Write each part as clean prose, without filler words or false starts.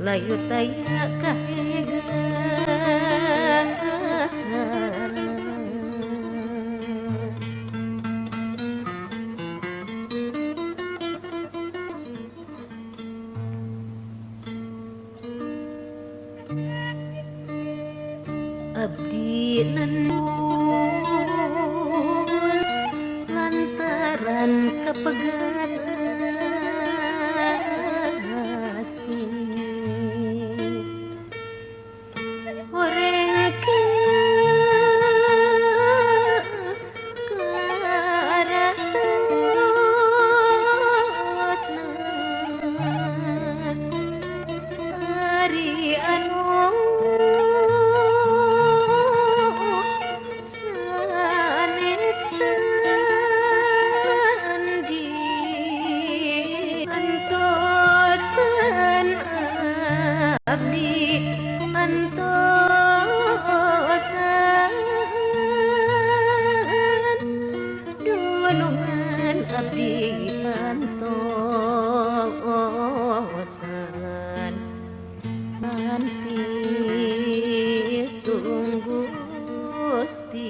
layu taya abdi nembur lantaran kepegat horeng hari anu sanes janji antosan abdi antosan dunungan abdi antosan nanti tunggu Gusti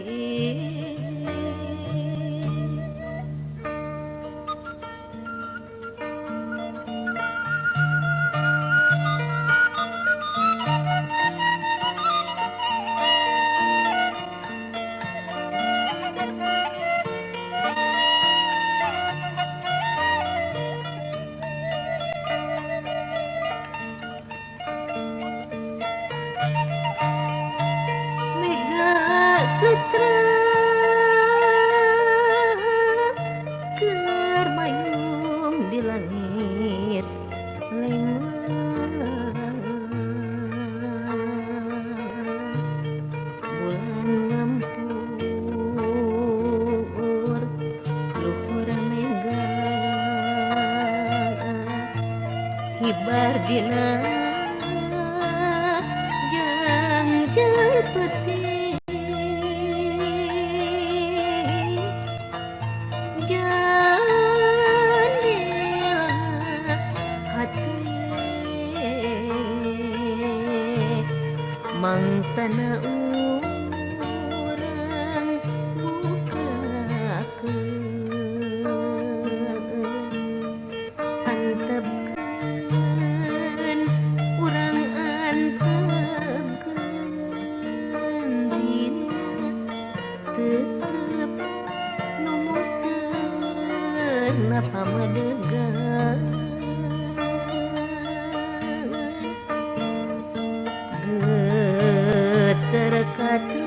Mega Sutra keur mayung di langit lengah bulan ngampur luhur mega hibar dina jangjal putih jandela hati mangsana urang bukakeun antepkeun urang antepkeun dina tetep nu museun pamadegan geter katresnan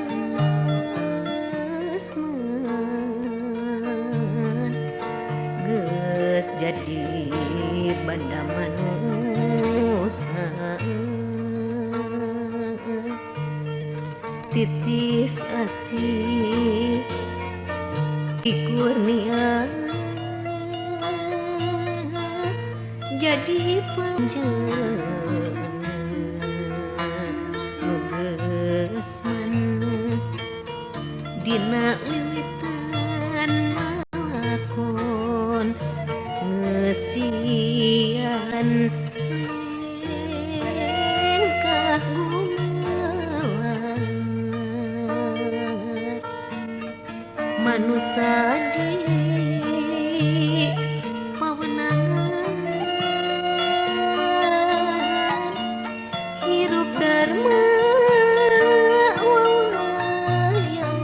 geus jadi banda manusa titis asih kurnia jadi panjenengan nu geus maneh dina wiwitan lakon ngeusian lengkah gumelar manusa di pawenangan hirup dharma wayang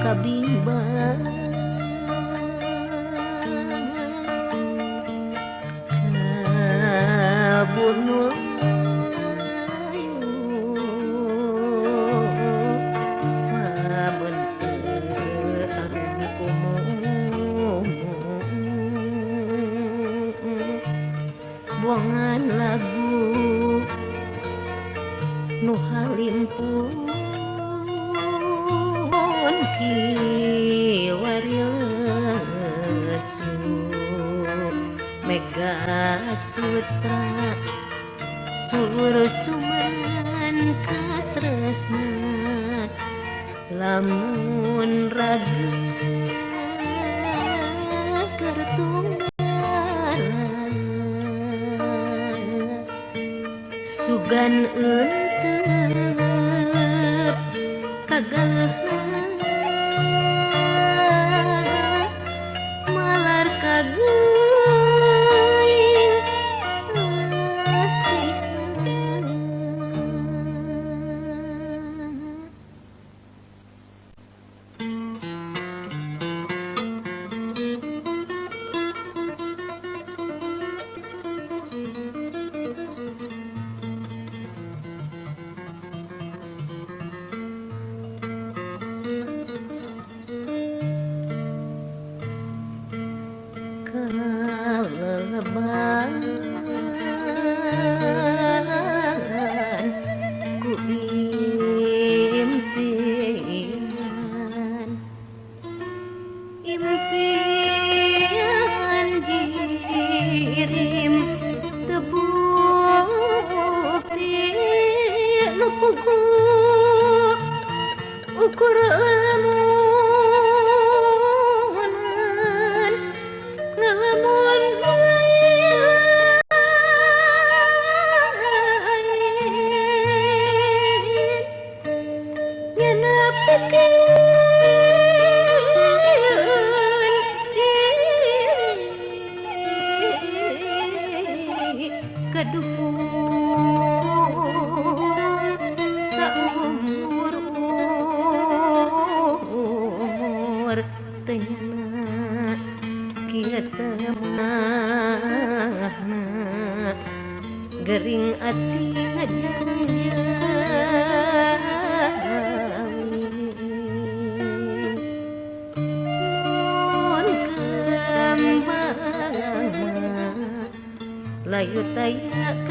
kabimbang bunuh buangan lagu nu halimpun kiwarilesu mega sutra suruh suman katresna lamun raga kertunggal sugan eunteup kagalehan malar kaguing asihna kaleban ku impian jirim tebukti nu pugu ukur lamunan ngelamun nyana pikeun kadupur saumur tenyana kieu temahna gering ati ngajawin mun kembang layu taya